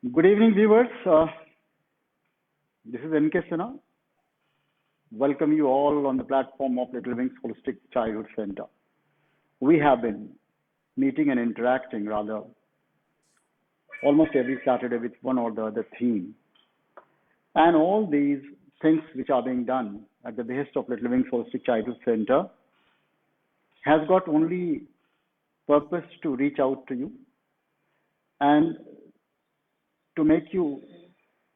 Good evening, viewers. This is NK Sinha. Welcome you all on the platform of Little Wings Holistic Childhood Center. We have been meeting and interacting rather almost every Saturday with one or the other theme. And all these things which are being done at the behest of Little Wings Holistic Childhood Center has got only purpose to reach out to you and to make you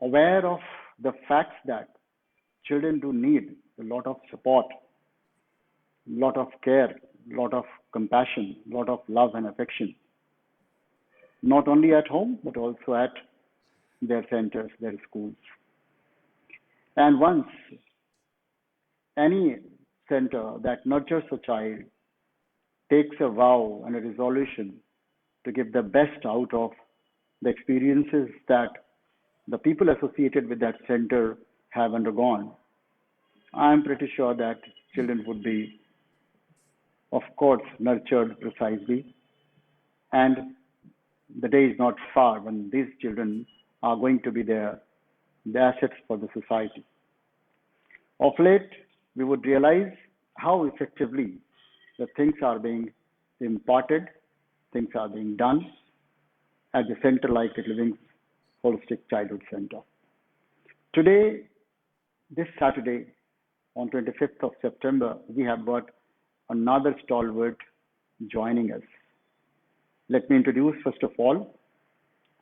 aware of the facts that children do need a lot of support, a lot of care, a lot of compassion, a lot of love and affection, not only at home, but also at their centers, their schools. And once any center that nurtures a child takes a vow and a resolution to give the best out of the experiences that the people associated with that center have undergone, I'm pretty sure that children would be, of course, nurtured precisely. And the day is not far when these children are going to be the assets for the society. Of late, we would realize how effectively the things are being imparted, things are being done at the center like Little Wings Holistic Childhood Center. Today, this Saturday, on 25th of September, we have got another stalwart joining us. Let me introduce, first of all,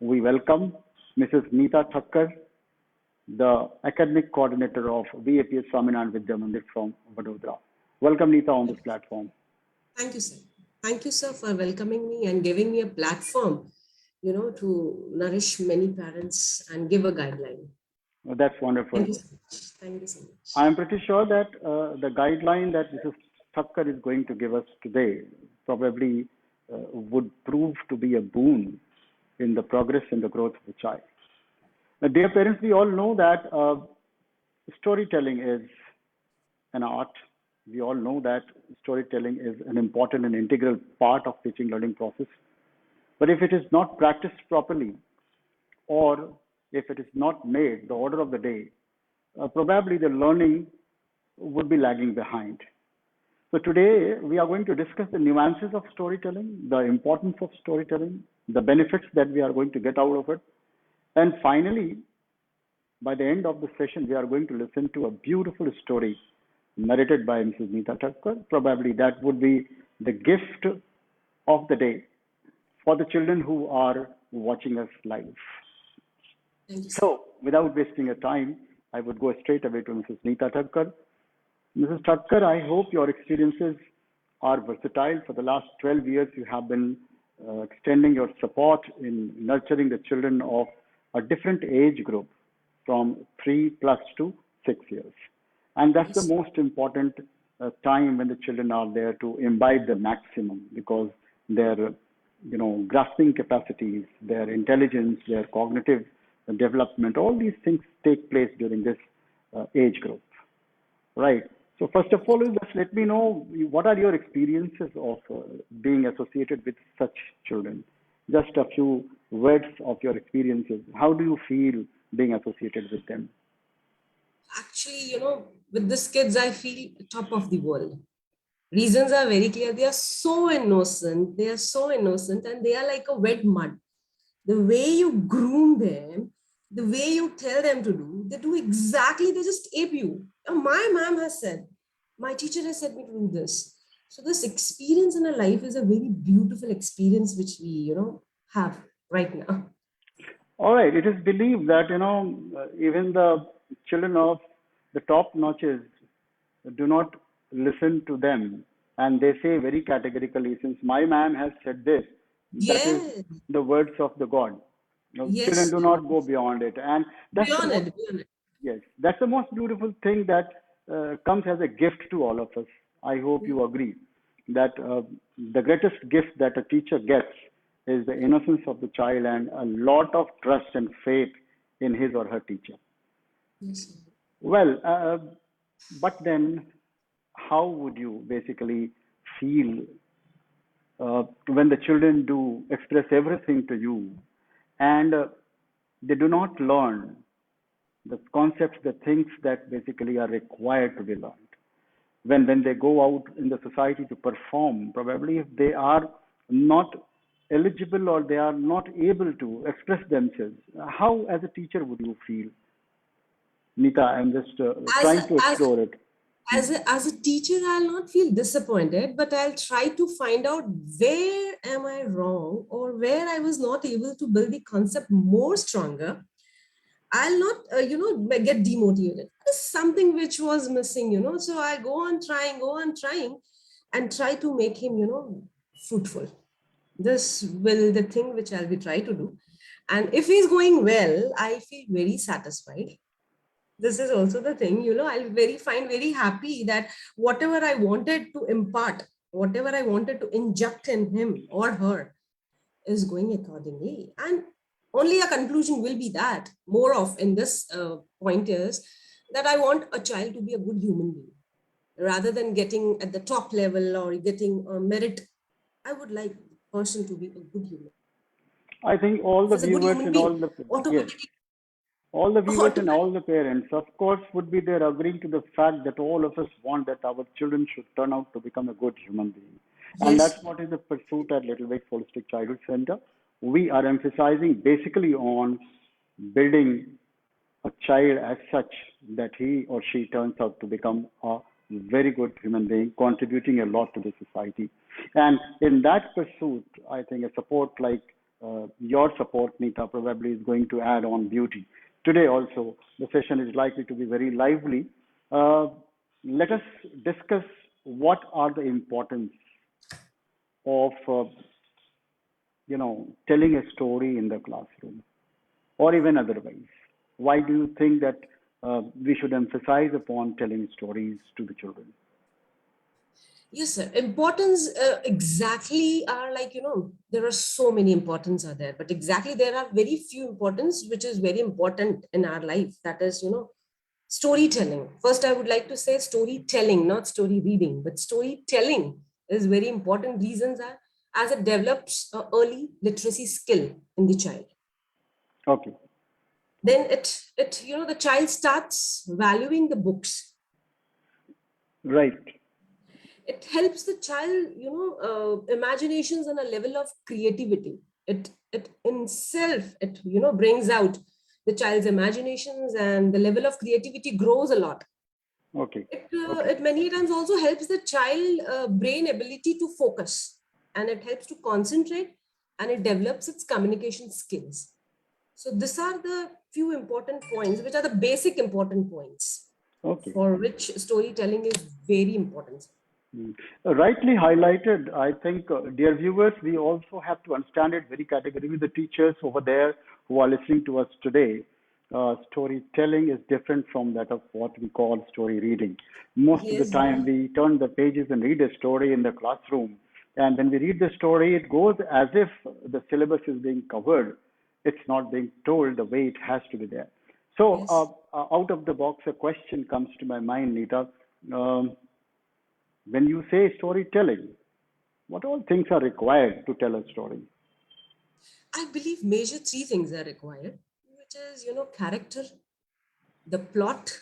we welcome Mrs. Neeta Thakkar, the academic coordinator of VAPS Swaminarayan Vidya Mandir from Vadodara. Welcome, Neeta, on this platform. Thank you, sir. Thank you, sir, for welcoming me and giving me a platform, to nourish many parents and give a guideline. Well, that's wonderful. Thank you so much. Thank you so much. I'm pretty sure that the guideline that Mrs. Thakkar is going to give us today probably would prove to be a boon in the progress and the growth of the child. Now, dear parents, we all know that storytelling is an art. We all know that storytelling is an important and integral part of teaching learning process. But if it is not practiced properly, or if it is not made the order of the day, probably the learning would be lagging behind. So today we are going to discuss the nuances of storytelling, the importance of storytelling, the benefits that we are going to get out of it. And finally, by the end of the session, we are going to listen to a beautiful story narrated by Mrs. Neeta Thakkar. Probably that would be the gift of the day for the children who are watching us live. Thank you, sir. So, without wasting your time, I would go straight away to Mrs. Neeta Thakkar. Mrs. Thakkar, I hope your experiences are versatile. For the last 12 years, you have been extending your support in nurturing the children of a different age group from 3 plus to 6 years. And that's Yes. the most important time when the children are there to imbibe the maximum because their grasping capacities, their intelligence, their cognitive development, all these things take place during this age group, right? So first of all, just let me know what are your experiences of being associated with such children. Just a few words of your experiences. How do you feel being associated with them? Actually, with these kids, I feel top of the world. Reasons are very clear. They are so innocent. They are so innocent and they are like a wet mud. The way you groom them, the way you tell them to do, they do exactly, they just ape you. My mom has said, my teacher has said me to do this. So this experience in a life is a very beautiful experience which we, have right now. All right. It is believed that even the children of the top notches do not listen to them, and they say very categorically, since my man has said this, that is Yes, the words of the God. Children yes, do not go beyond it, and that's the beyond most it, beyond it. yes, that's the most beautiful thing that comes as a gift to all of us. I hope you agree that the greatest gift that a teacher gets is the innocence of the child and a lot of trust and faith in his or her teacher. Yes. Well, but then how would you basically feel when the children do express everything to you and they do not learn the concepts, the things that basically are required to be learned. When they go out in the society to perform, probably if they are not eligible or they are not able to express themselves, how as a teacher would you feel? Nita, I'm just As trying to as explore it. as a teacher, I'll not feel disappointed, but I'll try to find out where am I wrong or where I was not able to build the concept more stronger. I'll not, get demotivated. There's something which was missing, So I go on trying, and try to make him, fruitful. This will the thing which I'll be trying to do. And if he's going well, I feel very satisfied. This is also the thing, I'll find very happy that whatever I wanted to impart, whatever I wanted to inject in him or her is going accordingly. And only a conclusion will be that more of in this point is that I want a child to be a good human being rather than getting at the top level or getting a merit. I would like the person to be a good human. I think all If the it's a good viewers human and all being, the, yes, automatically, all the viewers and automatically, all the parents, of course, would be there agreeing to the fact that all of us want that our children should turn out to become a good human being. And yes, that's what is the pursuit at Little Wake Holistic Childhood Center. We are emphasizing basically on building a child as such that he or she turns out to become a very good human being, contributing a lot to the society. And in that pursuit, I think a support like your support, Nita, probably is going to add on beauty. Today also, the session is likely to be very lively. Uh, Let us discuss what are the importance of, telling a story in the classroom or even otherwise. Why do you think that we should emphasize upon telling stories to the children? yes, sir. Importance exactly are like, there are so many importance are there, but exactly there are very few importance, which is very important in our life. That is, storytelling. First, I would like to say storytelling, not story reading, but storytelling is very important. Reasons are as it develops early literacy skill in the child. Okay, Then the child starts valuing the books. right. It helps the child, imaginations on a level of creativity. It in self, it brings out the child's imaginations, and the level of creativity grows a lot. Okay, It okay, it many times also helps the child brain ability to focus, and it helps to concentrate, and it develops its communication skills. So these are the few important points, which are the basic important points okay. for which storytelling is very important. Mm. Rightly highlighted. I think, dear viewers, we also have to understand it very categorically. The teachers over there who are listening to us today, storytelling is different from that of what we call story reading. Most of the Yes, time, we turn the pages and read a story in the classroom. And when we read the story, it goes as if the syllabus is being covered. It's not being told the way it has to be there. So, yes. out of the box, a question comes to my mind, Nita. Um, when you say storytelling, what all things are required to tell a story? I believe major three things are required, which is, character, the plot,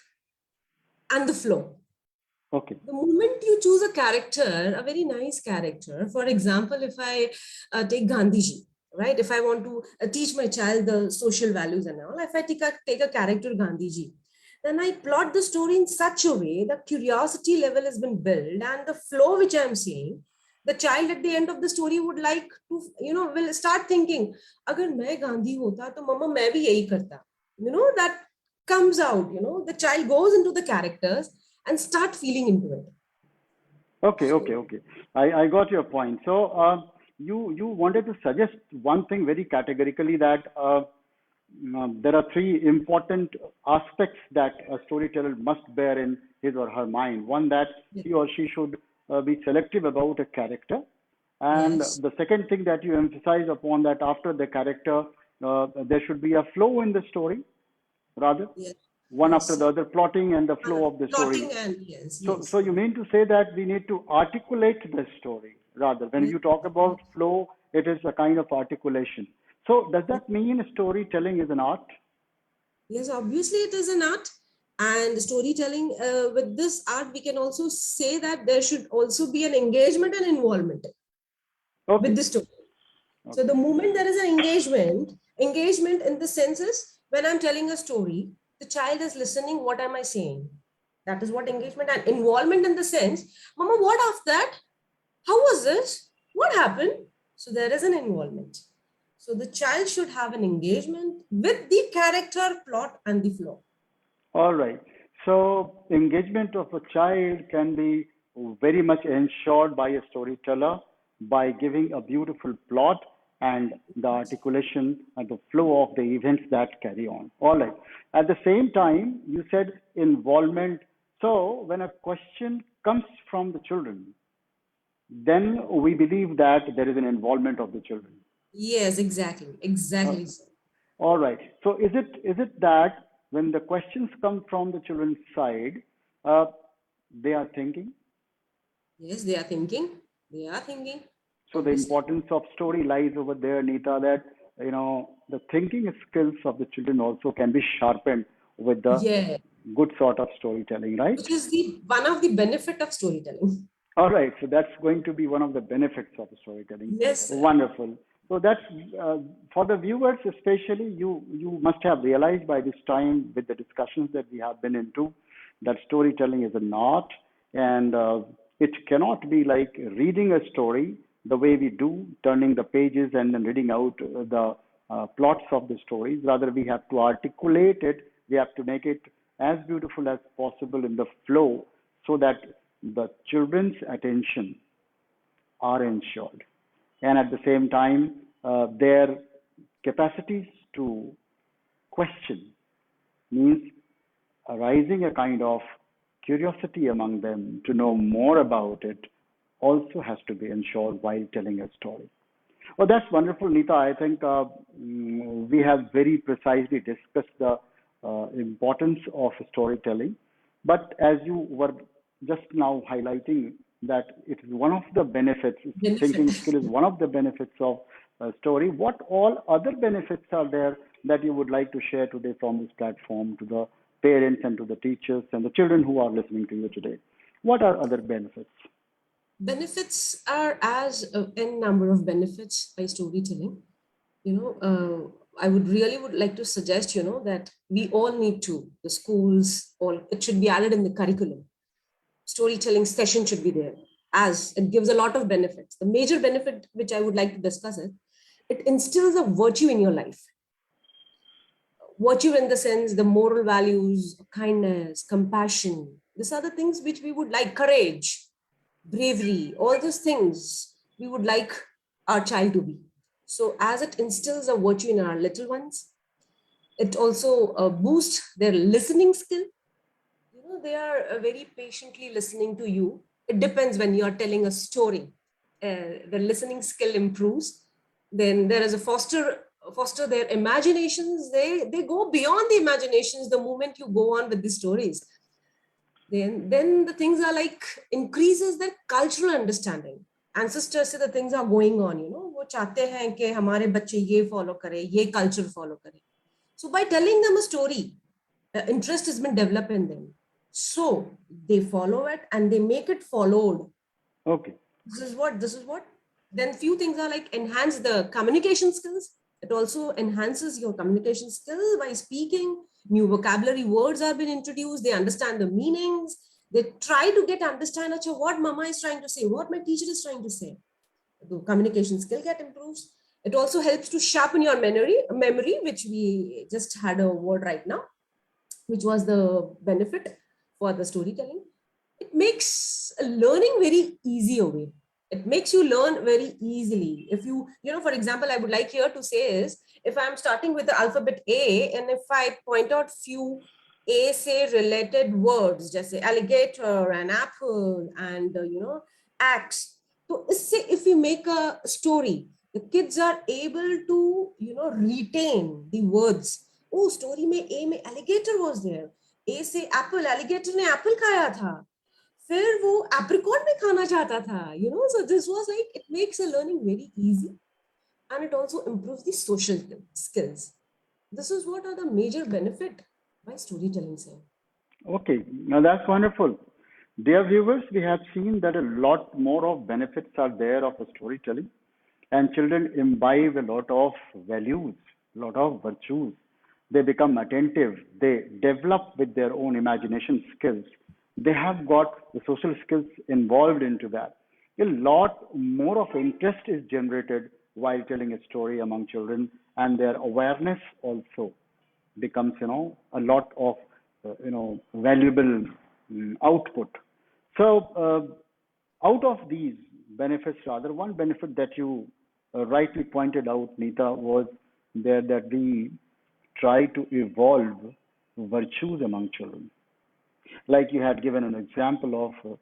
and the flow. Okay, The moment you choose a character, a very nice character, for example, if I take Gandhiji, right? If I want to teach my child the social values and all, if I take a character Gandhiji, then I plot the story in such a way that curiosity level has been built, and the flow which I'm seeing, the child at the end of the story would like to, will start thinking, अगर मैं गांधी होता तो मम्मा मैं भी यही करता. That comes out, the child goes into the characters and start feeling into it. okay, okay, So okay. I got your point. So, you wanted to suggest one thing very categorically that there are three important aspects that a storyteller must bear in his or her mind. One, that yeah, he or she should be selective about a character. And yes, the second thing that you emphasize upon, that after the character, there should be a flow in the story, rather, yes, one after yes. the other, plotting and the flow of the story. Plotting and yes, So, yes, so you mean to say that we need to articulate the story, rather. When you talk about flow, it is a kind of articulation. So does that mean storytelling is an art? Yes, obviously it is an art. And storytelling, with this art, we can also say that there should also be an engagement and involvement with Okay. the story. So Okay. the moment there is an engagement in the senses, when I'm telling a story, the child is listening, what am I saying? That is what engagement, and involvement in the sense, Mama, what of that? How was this? What happened? So there is an involvement. So the child should have an engagement with the character, plot, and the flow. All right. So engagement of a child can be very much ensured by a storyteller by giving a beautiful plot and the articulation and the flow of the events that carry on. All right. At the same time, you said involvement. So when a question comes from the children, then we believe that there is an involvement of the children. Yes, exactly. Uh, Exactly. all right. So is it that when the questions come from the children's side, uh, they are thinking? Yes, they are thinking. They are thinking, So the obviously. importance of story lies over there, Nita, that the thinking skills of the children also can be sharpened with the Yeah, good sort of storytelling, right? which is the one of the benefit of storytelling. All right, so that's going to be one of the benefits of storytelling. Yes, sir. Wonderful. So that's uh, for the viewers, especially you must have realized by this time with the discussions that we have been into that storytelling is an art, and it cannot be like reading a story the way we do, turning the pages and then reading out the plots of the stories. Rather, we have to articulate it. We have to make it as beautiful as possible in the flow so that the children's attention are ensured. And at the same time, their capacities to question means arising a kind of curiosity among them to know more about it also has to be ensured while telling a story. Oh, that's wonderful, Nita. I think we have very precisely discussed the importance of storytelling. But as you were just now highlighting that it is one of the benefits, Benefit. thinking skill is one of the benefits of story. What all other benefits are there that you would like to share today from this platform to the parents and to the teachers and the children who are listening to you today? What are other benefits? Benefits are as n number of benefits by storytelling. I would really would like to suggest, that we all need to, the schools, all, it should be added in the curriculum. Storytelling session should be there, as it gives a lot of benefits. The major benefit which I would like to discuss is it instills a virtue in your life. Virtue in the sense, the moral values, kindness, compassion. These are the things which we would like, courage, bravery, all these things we would like our child to be. So as it instills a virtue in our little ones, it also boosts their listening skill. They are very patiently listening to you. It depends when you are telling a story. The listening skill improves. Then there is a foster their imaginations. They go beyond the imaginations the moment you go on with the stories. Then the things are like increases their cultural understanding. Ancestors से the things are going on, वो चाहते हैं कि हमारे बच्चे ये follow करें, ये culture follow करें. So by telling them a story, interest has been developed in them. So they follow it and they make it followed. Okay. This is what. Then few things are like enhance the communication skills. It also enhances your communication skill by speaking. New vocabulary words have been introduced. They understand the meanings. They try to get understand what mama is trying to say, what my teacher is trying to say. The communication skill get improves. It also helps to sharpen your memory, which we just had a word right now, which was the benefit for the storytelling. It makes learning very easy away. It makes you learn very easily. If for example, I would like here to say is, if I'm starting with the alphabet A, and if I point out few A say related words, just say alligator and apple and axe. So if we make a story, the kids are able to retain the words. Oh, story में A में alligator was there. A से apple, alligator ने apple खाया था. फिर वो apricot भी खाना चाहता था, so this was like, it makes the learning very easy, and it also improves the social skills. This is what are the major benefit by storytelling, sir. Okay, now that's wonderful. Dear viewers, we have seen that a lot more of benefits are there of storytelling, and children imbibe a lot of values, a lot of virtues. They become attentive, they develop with their own imagination skills. They have got the social skills involved into that. A lot more of interest is generated while telling a story among children, and their awareness also becomes a lot of valuable output. So out of these benefits, rather, one benefit that you rightly pointed out, Nita, was there that we try to evolve virtues among children. Like you had given an example of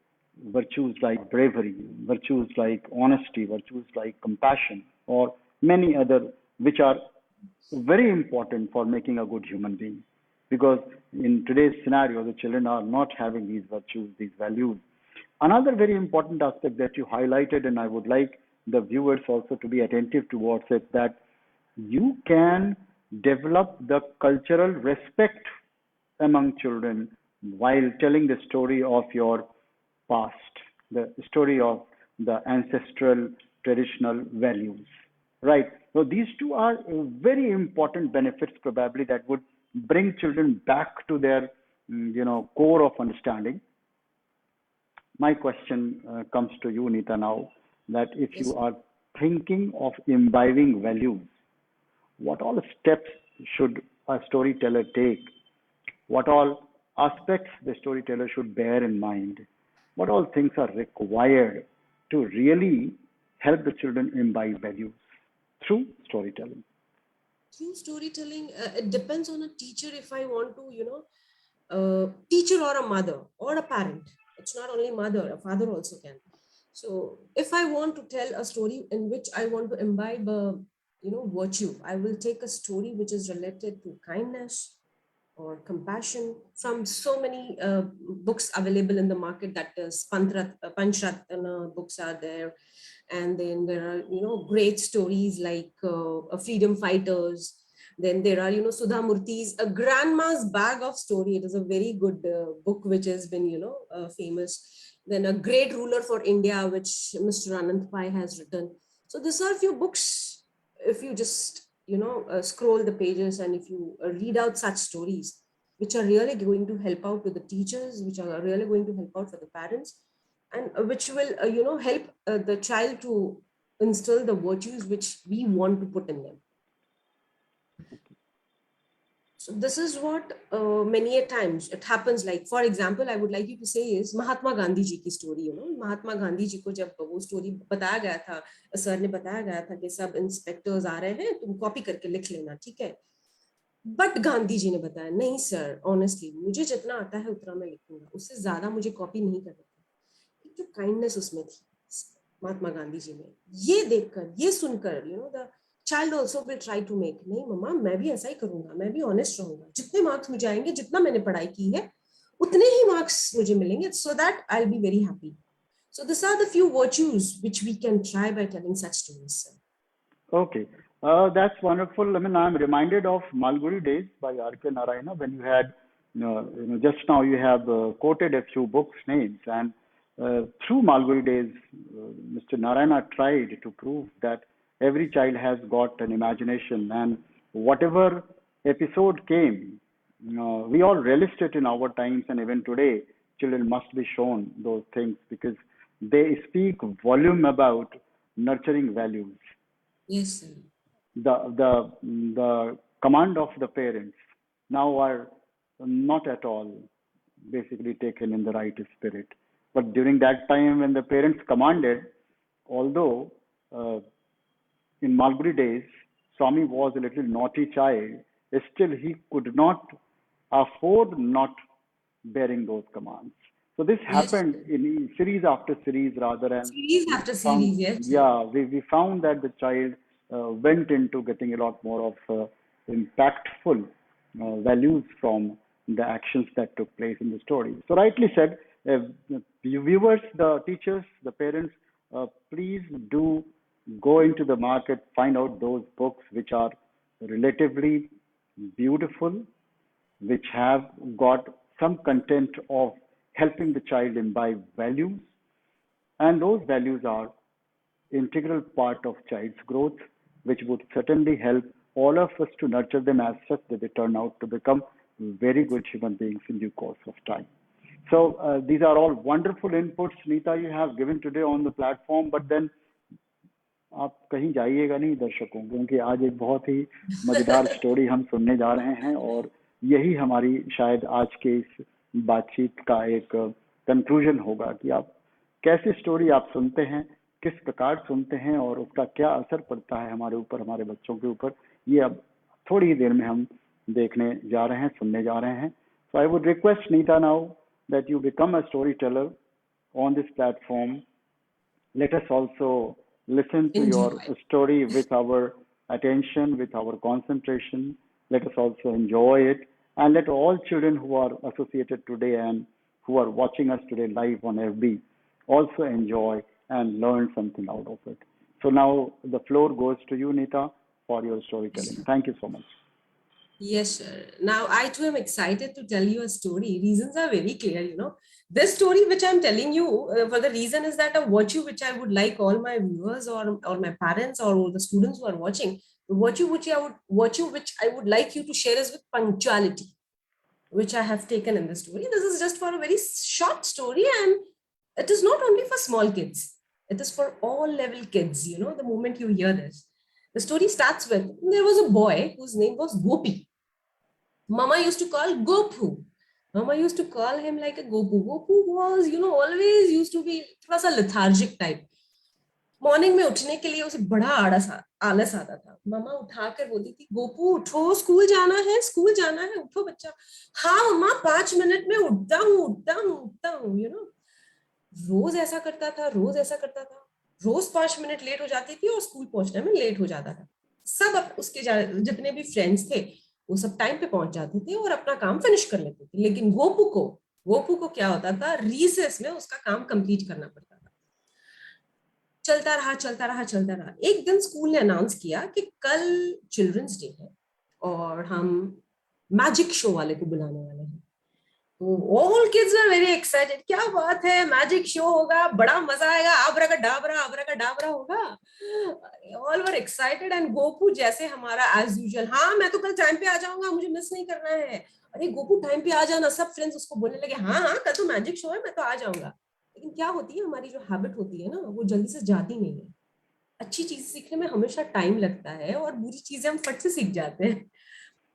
virtues like bravery, virtues like honesty, virtues like compassion, or many other which are very important for making a good human being. Because in today's scenario, the children are not having these virtues, these values. Another very important aspect that you highlighted, and I would like the viewers also to be attentive towards it, that you can develop the cultural respect among children while telling the story of your past, the story of the ancestral traditional values. Right. So these two are very important benefits probably that would bring children back to their core of understanding. My question comes to you, Nita, now that if Yes. you are thinking of imbibing values, what all steps should a storyteller take? What all aspects the storyteller should bear in mind? What all things are required to really help the children imbibe values through storytelling? Through storytelling, it depends on a teacher. If I want to, teacher or a mother or a parent, it's not only mother, a father also can. So if I want to tell a story in which I want to imbibe virtue, I will take a story which is related to kindness or compassion from so many books available in the market, that is Panchratana books are there. And then there are great stories like freedom fighters. Then there are Sudha Murthy's A Grandma's Bag of Story. It is a very good book which has been famous. Then A Great Ruler for India, which Mr. Anant Pai has written. So these are a few books. If you just scroll the pages, and if you read out such stories which are really going to help out with the teachers, which are really going to help out for the parents, and which will help the child to instill the virtues which we want to put in them. So this is what many a times it happens. Like for example, I would like you to say is Mahatma Gandhi ji की story. Mahatma Gandhi ji को जब वो story बताया गया था, sir ने बताया गया था कि सब इंस्पेक्टर्स आ रहे हैं, तुम कॉपी करके लिख लेना, ठीक है. बट गांधी जी ने बताया, नहीं सर, ऑनेस्टली मुझे जितना आता है उतना मैं लिखूंगा, उससे ज्यादा मुझे कॉपी नहीं करना. जो काइंडनेस उसमें थी महात्मा गांधी जी में, ये देखकर, ये सुनकर the child also will try to make, नहीं मम्मा मैं भी ऐसा ही करूंगा, मैं भी ऑनेस्ट रहूंगा, जितने मार्क्स मुझे आएंगे, जितना मैंने पढ़ाई की है उतने ही मार्क्स मुझे मिलेंगे, so that I'll be very happy. So these are the few virtues which we can try by telling such stories. Okay, that's wonderful. I mean, I'm reminded of Malgudi Days by R.K. Narayana when you had, just now you have quoted a few books names, and through Malgudi Days, Mr. Narayana tried to prove that every child has got an imagination, and whatever episode came, we all relished it in our times, and even today, children must be shown those things because they speak volume about nurturing values. Yes, sir. The command of the parents now are not at all basically taken in the right spirit. But during that time when the parents commanded, although in Malgudi days, Swami was a little naughty child, still he could not afford not bearing those commands. So this Yes, happened in series after series rather, and series we after found, series. Yes, sir. yeah, we found that the child went into getting a lot more of impactful values from the actions that took place in the story. So rightly said, viewers, the teachers, the parents, please do go into the market, find out those books which are relatively beautiful, which have got some content of helping the child imbibe values, and those values are integral part of child's growth, which would certainly help all of us to nurture them as such that they turn out to become very good human beings in due course of time. So these are all wonderful inputs, Neeta, you have given today on the platform. But then आप कहीं जाइएगा नहीं दर्शकों, क्योंकि आज एक बहुत ही मजेदार स्टोरी हम सुनने जा रहे हैं, और यही हमारी शायद आज के इस बातचीत का एक कंक्लूजन होगा कि आप कैसी स्टोरी आप सुनते हैं, किस प्रकार सुनते हैं, और उसका क्या असर पड़ता है हमारे ऊपर, हमारे बच्चों के ऊपर, ये अब थोड़ी ही देर में हम देखने जा रहे हैं, सुनने जा रहे हैं. So I would request Neeta now that you become a storyteller on this platform. Let us also listen to your story with our attention, with our concentration. Let us also enjoy it, and let all children who are associated today and who are watching us today live on FB also enjoy and learn something out of it. So now the floor goes to you, Neeta, for your storytelling. Thank you so much. Yes, sir. Now I too am excited to tell you a story. Reasons are very clear, you know. This story which I'm telling you for the reason is that a virtue which I would like all my viewers or my parents or all the students who are watching, the virtue which I would like you to share is with punctuality, which I have taken in the story. This is just for a very short story, and it is not only for small kids. It is for all level kids, you know, the moment you hear this. The story starts with, there was a boy whose name was Gopi. Mama used to call Gopu. Mama used to call him like a Gopu. Gopu was, you know, always used to be थोड़ा सा lethargic type. Morning में उठने के लिए उसे बड़ा आलस आता था. मम्मा उठाकर बोलती थी, गोपू उठो, स्कूल जाना है, उठो बच्चा. हाँ मम्मा 5 मिनट में उठता हूँ, यू नो. रोज ऐसा करता था. रोज 5 मिनट लेट हो जाती थी और स्कूल पहुंचने में लेट हो जाता था. सब उसके जितने भी फ्रेंड्स थे वो सब टाइम पे पहुंच जाते थे और अपना काम फिनिश कर लेते थे. लेकिन गोपू को क्या होता था, रिसेस में उसका काम कंप्लीट करना पड़ता था. चलता रहा. एक दिन स्कूल ने अनाउंस किया कि कल चिल्ड्रंस डे है और हम मैजिक शो वाले को बुलाने वाले हैं. तो all kids were very excited. क्या बात है, मैजिक शो होगा, बड़ा मजा आएगा, आबरा का डाबरा होगा. All were excited and Gopu जैसे हमारा एज यूजुअल, हाँ मैं तो कल टाइम पे आ जाऊंगा, मुझे मिस नहीं करना है. अरे गोपू टाइम पे आ जाना. सब फ्रेंड्स उसको बोलने लगे, हाँ कल तो मैजिक शो है, मैं तो आ जाऊंगा. लेकिन क्या होती है, हमारी जो हैबिट होती है ना, वो जल्दी से जाती नहीं है. अच्छी चीज सीखने में हमेशा टाइम लगता है और बुरी चीजें हम फट से सीख जाते हैं.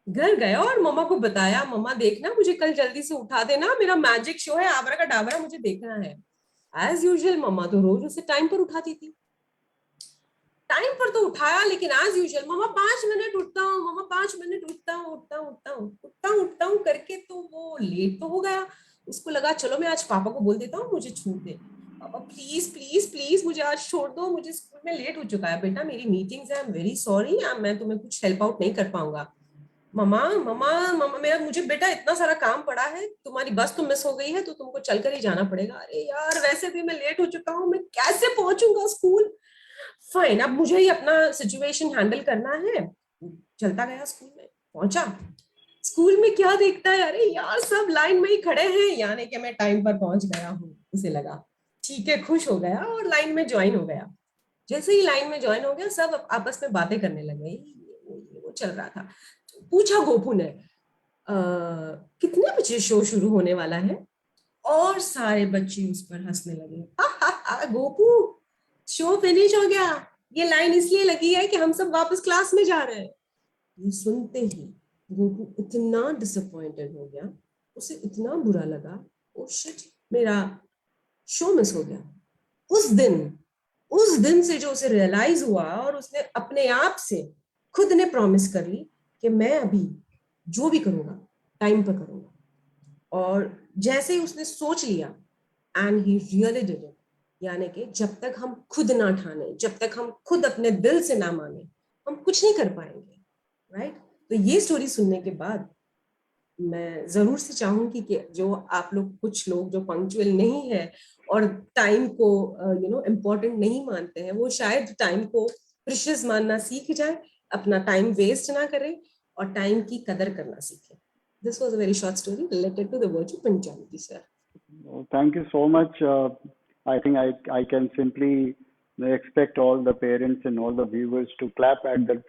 घर गया और मम्मा को बताया, मम्मा देखना मुझे कल जल्दी से उठा देना, मेरा मैजिक शो है, आबरा का डाबरा मुझे देखना है. एज यूजुअल मम्मा तो रोज उसे टाइम पर उठाती थी. टाइम पर तो उठाया, लेकिन एज यूजुअल मम्मा 5 मिनट उठता हूँ करके तो वो लेट तो हो गया. उसको लगा चलो मैं आज पापा को बोल देता हूँ मुझे छूट दे. पापा प्लीज मुझे आज छोड़ दो, मुझे स्कूल में लेट हो चुका है. बेटा मेरी मीटिंग्स है, आई एम वेरी सॉरी, मैं तुम्हें कुछ हेल्प आउट नहीं कर पाऊंगा. मम्मा मुझे बेटा इतना सारा काम पड़ा है, तुम्हारी बस तो मिस हो गई है तो तुमको चलकर ही जाना पड़ेगा. अरे यार वैसे भी मैं लेट हो चुका हूँ, मैं कैसे पहुंचूंगा स्कूल. फाइन, अब मुझे ही अपना सिचुएशन हैंडल करना है. चलता गया, स्कूल में पहुंचा. स्कूल में क्या देखता है, अरे यार सब लाइन में ही खड़े हैं, यानी कि मैं टाइम पर पहुंच गया हूँ. उसे लगा ठीक है, खुश हो गया और लाइन में ज्वाइन हो गया. जैसे ही लाइन में ज्वाइन हो गया, सब आपस में बातें करने लगे. वो चल रहा था. पूछा गोपू ने, कितने बजे शो शुरू होने वाला है. और सारे बच्चे उस पर हंसने लगे. गोपू शो फिनिश हो गया, ये लाइन इसलिए लगी है कि हम सब वापस क्लास में जा रहे हैं. ये सुनते ही गोपू इतना डिसअपॉइंटेड हो गया, उसे इतना बुरा लगा, ओ शिट मेरा शो मिस हो गया. उस दिन से जो उसे रियलाइज हुआ और उसने अपने आप से खुद ने प्रॉमिस कर ली कि मैं अभी जो भी करूंगा टाइम पर करूंगा. और जैसे ही उसने सोच लिया, and he really did it. यानी कि जब तक हम खुद ना ठाने, जब तक हम खुद अपने दिल से ना माने, हम कुछ नहीं कर पाएंगे. राइट? तो ये स्टोरी सुनने के बाद मैं जरूर से चाहूंगी कि जो आप लोग, कुछ लोग जो पंक्चुअल नहीं है और टाइम को इम्पोर्टेंट नहीं मानते हैं, वो शायद टाइम को प्रीशियस मानना सीख जाए, अपना टाइम वेस्ट ना करें और टाइम की कदर करना सीखें. This was a very short story related to the virtue punctuality, sir. Thank you so much. I think I can simply expect all the parents and all the viewers to clap at their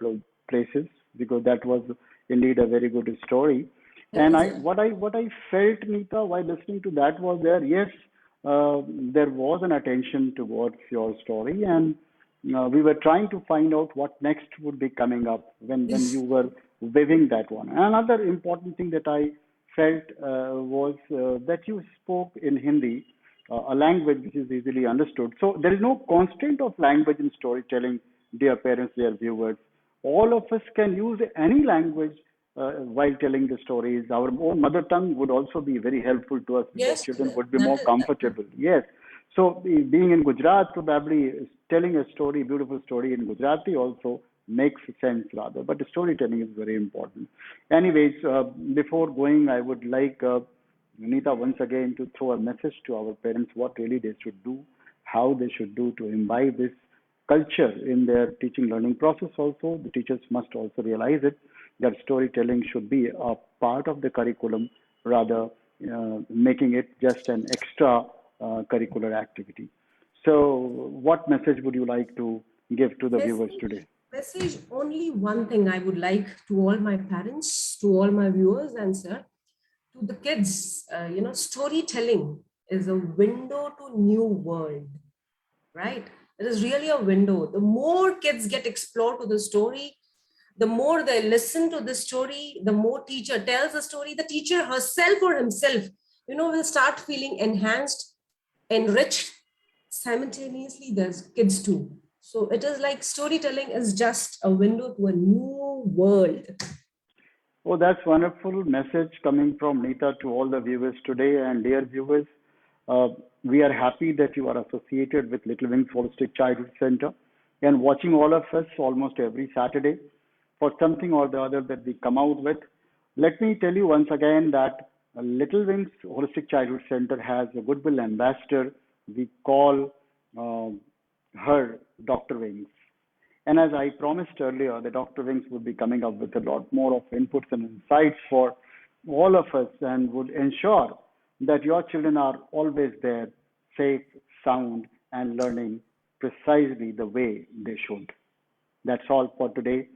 places, because that was indeed a very good story. Thank And you, I sir. what I felt, Nita, while listening to that was there. Yes, there was an attention towards your story, and we were trying to find out what next would be coming up when you were weaving that one. Another important thing that I felt was that you spoke in Hindi, a language which is easily understood. So there is no constraint of language in storytelling, dear parents, dear viewers. All of us can use any language while telling the stories. Our own mother tongue would also be very helpful to us, because Yes, children would be that more is comfortable. Yes. So being in Gujarat, probably telling a story, beautiful story in Gujarati also makes sense rather. But the storytelling is very important. Anyways, before going, I would like Nita once again to throw a message to our parents what really they should do, how they should do to imbibe this culture in their teaching learning process. Also, the teachers must also realize it, that storytelling should be a part of the curriculum rather making it just an extra curricular activity. So, what message would you like to give to the viewers today? message. Only one thing I would like to all my parents, to all my viewers, and sir, to the kids. Storytelling is a window to new world, right? It is really a window. The more kids get explored to the story, the more they listen to the story, the more teacher tells the story, the teacher herself or himself, will start feeling enhanced, enriched. Simultaneously, there's kids too. So it is like storytelling is just a window to a new world. Oh, that's wonderful message coming from Nita to all the viewers today. And dear viewers, uh, we are happy that you are associated with Little Wings Holistic Childhood Center and watching all of us almost every Saturday for something or the other that we come out with. Let me tell you once again that Little Wings Holistic Childhood Center has a goodwill ambassador. We call uh, her Dr. Wings. And as I promised earlier, the Dr. Wings would be coming up with a lot more of inputs and insights for all of us and would ensure that your children are always there, safe, sound, and learning precisely the way they should. That's all for today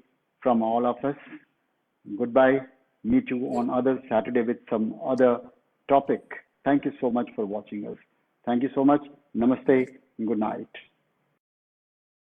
from all of us. Goodbye. Meet you on other Saturday with some other topic. Thank you so much for watching us. Thank you so much. Namaste. Good night.